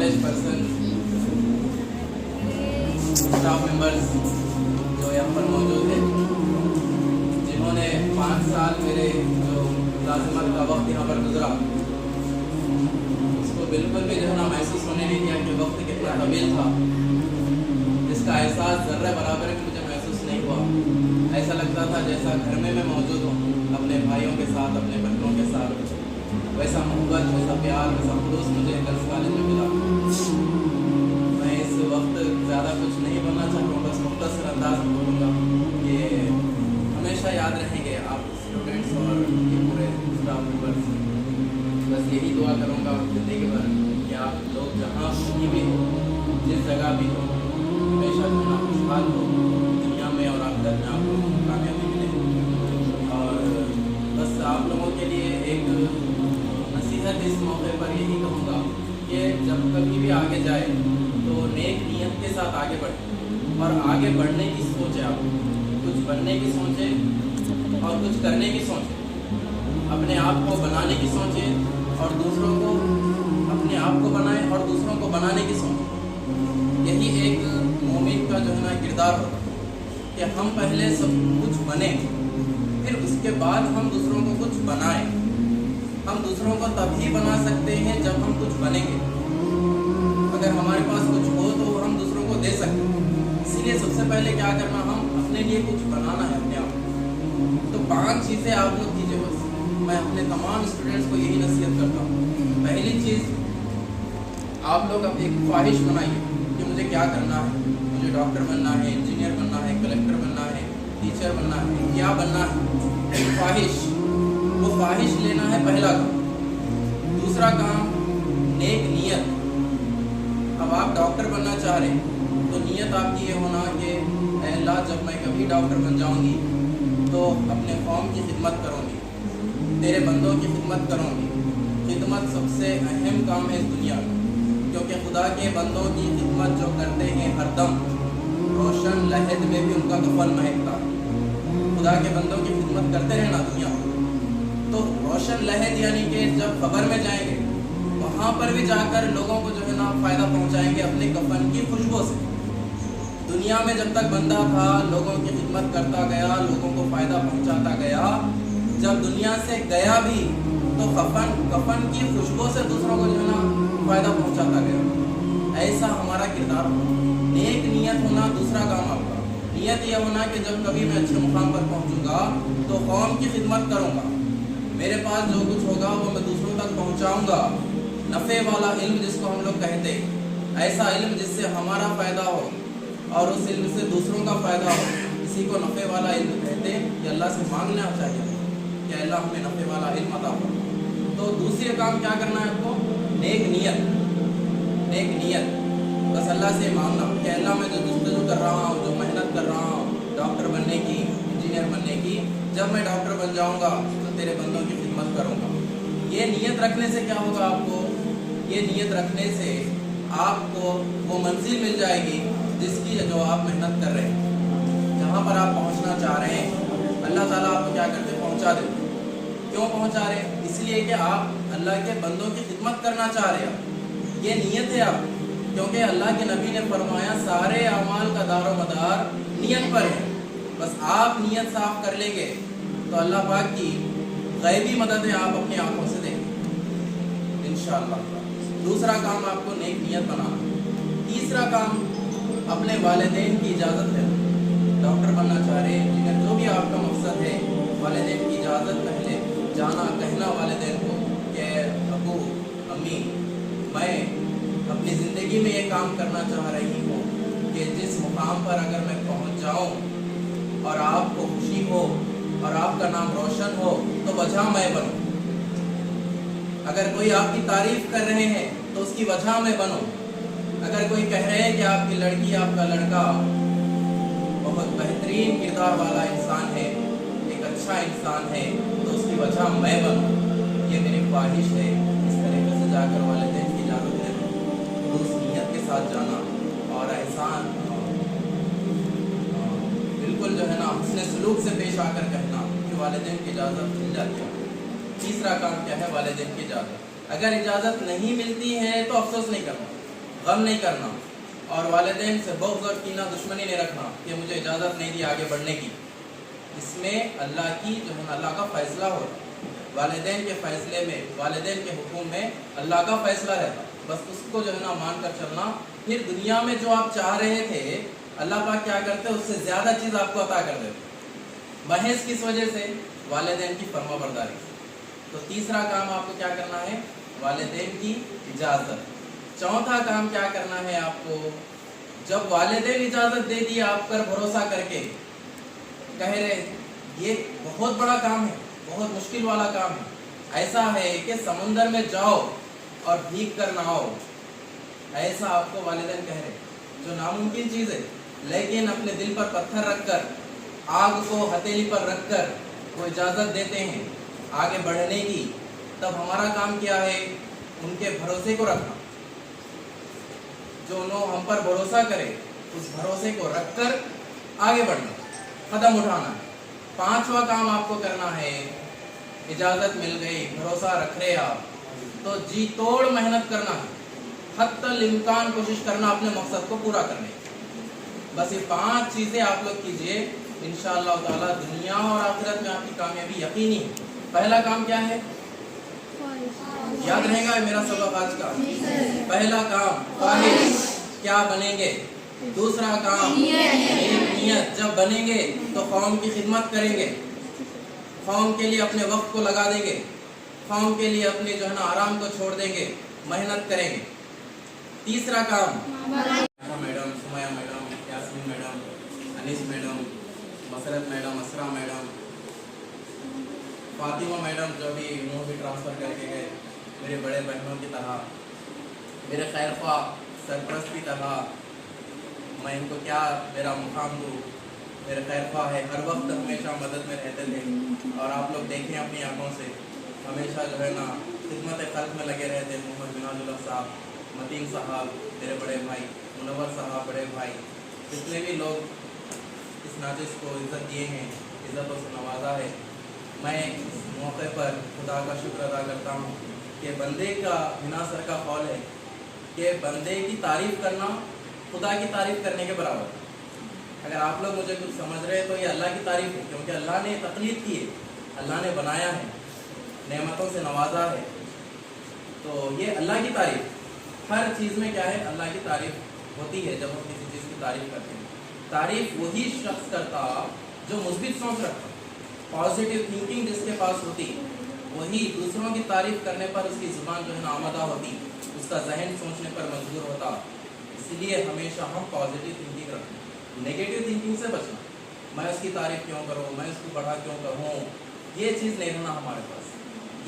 Knowledge person, staff members जो यहाँ पर मौजूद हैं, जिन्होंने 5 साल मेरे जो मुलाजिमत का वक्त यहाँ पर गुजरा उसको बिल्कुल भी जो है ना महसूस होने नहीं दिया कि वक्त कितना तवील था, जिसका एहसास ज़र्रा बराबर भी मुझे महसूस नहीं हुआ। ऐसा लगता था जैसा घर में मैं मौजूद हूँ अपने भाइयों के साथ, अपने बच्चों के साथ। वैसा मोहब्बत, वैसा प्यार, वैसा खुलूस मुझे गर्ल्स कॉलेज में मिला। मैं इस वक्त ज़्यादा कुछ नहीं बोलना चाहूँगा, बस मुख्तसर अंदाज में बोलूँगा कि हमेशा याद रहेंगे आप स्टूडेंट्स और ये पूरे स्टाफ मेंबर्स। बस यही दुआ करूँगा ज़िंदगी भर कि आप लोग जहाँ कहीं भी हो, जिस जगह भी हो, हमेशा जो है खुशहाल हो दुनिया में और आखिरत में आप लोगों को कामयाबी मिले। और बस आप लोगों के लिए एक नसीहत इस मौके पर यही कहूँगा कि जब कभी भी आगे जाए तो नेक नीयत के साथ आगे बढ़े और आगे बढ़ने की सोचे। आप कुछ बनने की सोचे और कुछ करने की सोचे, अपने आप को बनाने की सोचे और दूसरों को, अपने आप को बनाए और दूसरों को बनाने की सोचे। यही एक मोमिन का जो है ना किरदार होगा कि हम पहले सब कुछ बने, फिर उसके बाद हम दूसरों को कुछ बनाएं। हम दूसरों को तभी बना सकते हैं जब हम कुछ बनेंगे। अगर हमारे पास कुछ हो तो हम दूसरों को दे सकते हैं। इसीलिए सबसे पहले क्या करना, हम अपने लिए कुछ बनाना है अपने आप। तो 5 चीज़ें आप लोग कीजिए। बस मैं अपने तमाम स्टूडेंट्स को यही नसीहत करता हूँ। पहली चीज़, आप लोग अब एक ख्वाहिश बनाइए कि मुझे क्या करना है। मुझे डॉक्टर बनना है, इंजीनियर बनना है, कलेक्टर बनना है, टीचर बनना है, क्या बनना है। एक ख्वाहिश, वो ख्वाहिश लेना है पहला काम। दूसरा काम, नेक नीयत। अब आप डॉक्टर बनना चाह रहे हैं तो नीयत आपकी ये होना कि अल्लाह जब मैं कभी डॉक्टर बन जाऊंगी तो अपने कौम की खिदमत करूंगी, तेरे बंदों की खिदमत करूंगी। खिदमत सबसे अहम काम है इस दुनिया में, क्योंकि खुदा के बंदों की खिदमत जो करते हैं हरदम रोशन लहद में भी उनका कफन महकता है। खुदा के बंदों की खिदमत करते रहना दुनिया में, तो रोशन लहद यानी कि जब खबर में जाएंगे वहाँ पर भी जाकर लोगों को जो है ना फ़ायदा पहुँचाएंगे अपने कफन की खुशबू से। दुनिया में जब तक बंदा था लोगों की खिदमत करता गया, लोगों को फ़ायदा पहुँचाता गया। जब दुनिया से गया भी तो कफन की खुशबू से दूसरों को जो है ना फ़ायदा पहुँचाता गया। ऐसा हमारा किरदार हो। नेक नीयत होना दूसरा काम आपका। नीयत यह होना कि जब कभी मैं अच्छे मुकाम पर पहुँचूँगा तो कौम की खिदमत करूँगा। मेरे पास जो कुछ होगा वो मैं दूसरों तक पहुँचाऊँगा। नफ़े वाला इल्म जिसको हम लोग कहते हैं, ऐसा इल्म जिससे हमारा फ़ायदा हो और उस इल्म से दूसरों का फ़ायदा हो, इसी को नफ़े वाला इल्म कहते हैं। कि अल्लाह से मांगना चाहिए कि अल्लाह हमें नफ़े वाला इल्म अता फरमा। तो दूसरे काम क्या करना है आपको, नेक नीयत। नेक नीयत, बस अल्लाह से मांगना कि अल्लाह मैं जो जस्तजू कर रहा हूँ, जो मेहनत कर रहा हूँ डॉक्टर बनने की, इंजीनियर बनने की, जब मैं डॉक्टर बन जाऊँगा तो तेरे बंदों की खिदमत करूँगा। ये नीयत रखने से क्या होगा आपको, ये नीयत रखने से आपको वो मंजिल मिल जाएगी जिसकी जो आप मेहनत कर रहे हैं, जहाँ पर आप पहुँचना चाह रहे हैं। अल्लाह ताला आपको क्या करते हैं, पहुँचा देते। क्यों पहुँचा रहे हैं, इसलिए कि आप अल्लाह के बंदों की खिदमत करना चाह रहे हैं। ये नीयत है आप, क्योंकि अल्लाह के नबी ने फरमाया सारे अमाल का दारो मदार नीयत पर है। बस आप नीयत साफ कर लेंगे तो अल्लाह पाक की गैबी मदद है आप अपनी आंखों से देखेंगे इंशाअल्लाह। दूसरा काम आपको नेक नीयत बनाना। तीसरा काम, अपने वालिदैन की इजाज़त है। डॉक्टर बनना चाह रहे हैं, इंजीनियर, जो भी आपका मकसद है, वालिदैन की इजाज़त पहले जाना, कहना वालिदैन को कि अबू अम्मी मैं अपनी ज़िंदगी में ये काम करना चाह रही हूँ कि जिस मुकाम पर अगर मैं पहुँच जाऊँ और आपको खुशी हो और आपका नाम रोशन हो तो वजह मैं बनूँ। अगर कोई आपकी तारीफ़ कर रहे हैं तो उसकी वजह मैं बनूँ। अगर कोई कह रहे हैं कि आपकी लड़की, आपका लड़का बहुत बेहतरीन किरदार वाला इंसान है, एक अच्छा इंसान है, तो उसकी वजह मैं बनूँ। ये मेरी ख्वाहिश है। इस तरीके से जाकर वालिदैन की इजाज़त है, उस नीयत के साथ जाना और एहसान बिल्कुल जो है ना उसने सलूक से पेश आकर कहना कि वालिदैन की इजाज़त मिल जाती है। तीसरा काम क्या है, वालिदैन की इजाज़त। अगर इजाज़त नहीं मिलती है तो अफसोस नहीं करना, गम नहीं करना, और वालिदैन से बुग़्ज़ और कीना दुश्मनी नहीं रखना कि मुझे इजाज़त नहीं दी आगे बढ़ने की। इसमें अल्लाह की जो है अल्लाह का फ़ैसला हो, वालिदैन के फ़ैसले में, वालिदैन के हुक्म में अल्लाह का फ़ैसला रहता, बस उसको जो है ना मान कर चलना। फिर दुनिया में जो आप चाह रहे थे अल्लाह पाक क्या करते, उससे ज़्यादा चीज़ आपको अता कर देते। महज किस वजह से? वालिदैन की फरमाबरदारी। तो तीसरा काम आपको क्या करना है? वालिदैन की इजाज़त। चौथा काम क्या करना है आपको? जब वालिदैन इजाज़त दे दी आप पर भरोसा करके, कह रहे ये बहुत बड़ा काम है, बहुत मुश्किल वाला काम है, ऐसा है कि समुंदर में जाओ और भीग कर नहाओ, ऐसा आपको वालिदैन कह रहे, जो नामुमकिन चीज़ है, लेकिन अपने दिल पर पत्थर रखकर, आग को हथेली पर रखकर वो इजाज़त देते हैं आगे बढ़ने की। तब हमारा काम क्या है? उनके भरोसे को रखना। जो हम पर भरोसा करे उस भरोसे को रखकर आगे बढ़ना, कदम उठाना। पांचवा काम आपको करना है, इजाज़त मिल गई, भरोसा रख रहे आप, तो जी तोड़ मेहनत करना है, हत्तल इम्कान कोशिश करना अपने मकसद को पूरा करने की। बस ये 5 चीज़ें आप लोग कीजिए, इंशाअल्लाह ताला दुनिया और आखिरत में आपकी कामयाबी यकीनी है। पहला काम क्या है? याद रहेगा मेरा सबक आज का? पहला काम ख्वाहिश, क्या बनेंगे? दूसरा काम नियत, जब बनेंगे तो कौम की खिदमत करेंगे, कौम के लिए अपने वक्त को लगा देंगे, कौम के लिए अपने जो है ना आराम को छोड़ देंगे, मेहनत करेंगे। तीसरा काम madam, Sumaiya madam, Yasmin madam, Anees madam, Musarrat madam, Asra madam, Fatima madam जो भी भी ट्रांसफ़र करके गए, मेरे बड़े बहनों की तरह, मेरे खैरख्वाह सरपरस्त की तरह, मैं इनको क्या मेरा मुकाम दूँ, मेरे खैरख्वाह है, हर वक्त हमेशा मदद में रहते थे। और आप लोग देखें अपनी आंखों से, हमेशा जो है ना खिदमत खल्क़ में लगे रहते। मोहम्मद मिनाजुल्लाह साहब, मतीन साहब मेरे बड़े भाई, मुनव्वर साहब बड़े भाई, जितने भी लोग इस नाजिश को इज़्ज़त दिए हैं, इज़्ज़तों से नवाजा है, मैं इस मौके पर खुदा का शुक्र अदा करता हूँ कि बंदे का बिना सर का कौल है कि बंदे की तारीफ़ करना खुदा की तारीफ़ करने के बराबर। अगर आप लोग मुझे कुछ समझ रहे हैं तो ये अल्लाह की तारीफ़ है, क्योंकि अल्लाह ने तख्लीक़ की है, अल्लाह ने बनाया है, नेमतों से नवाजा है, तो ये अल्लाह की तारीफ़। हर चीज़ में क्या है? अल्लाह की तारीफ़ होती है। जब हम किसी चीज़ की तारीफ़ करते हैं, तारीफ़ वही शख्स करता जो मुस्बित सोच रखता, पॉजिटिव थिंकिंग जिसके पास होती, वही दूसरों की तारीफ़ करने पर उसकी ज़ुबान जो है ना आमदा होती, उसका जहन सोचने पर मजबूर होता। इसलिए हमेशा हम पॉजिटिव थिंकिंग रखें, नेगेटिव थिंकिंग से बचना। मैं उसकी तारीफ़ क्यों करूँ, मैं उसको बढ़ा क्यों कहूँ, ये चीज़ नहीं रहना हमारे पास।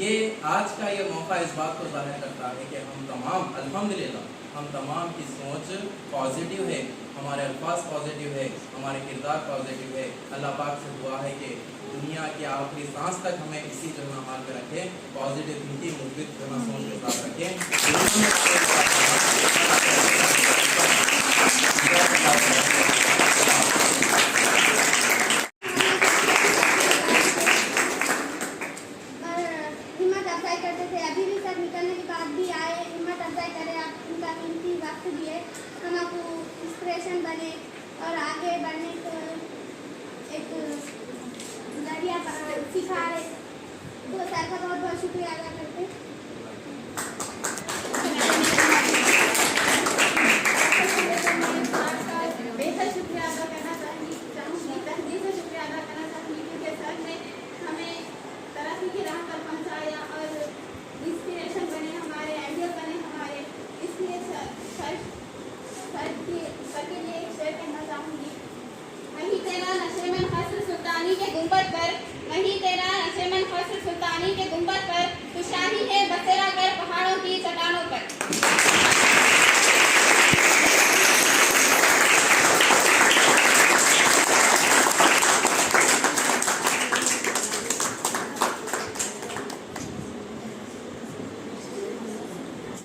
ये आज का ये मौका इस बात को ज़ाहिर करता है कि हम तमाम अल्हम्दुलिल्लाह हम तमाम की सोच पॉजिटिव है, हमारे अल्फाज पॉजिटिव है, हमारे किरदार पॉजिटिव है। अल्लाह पाक से दुआ है कि दुनिया की आखिरी सांस तक हमें इसी जो है हाल में रखें, पॉजिटिव थिंकिंग मुस्बित जो है सोच के साथ रखें। हिम्मत अफजाई करते थे, अभी भी सब निकलने के बाद भी आए, हिम्मत अफजाई करें, आप उनका कीमती वक्त दिए, हम आपको इंस्पिरेशन बने और आगे बढ़ने को एक जरिया सिखा रहे। तो सर का बहुत बहुत शुक्रिया अदा करते।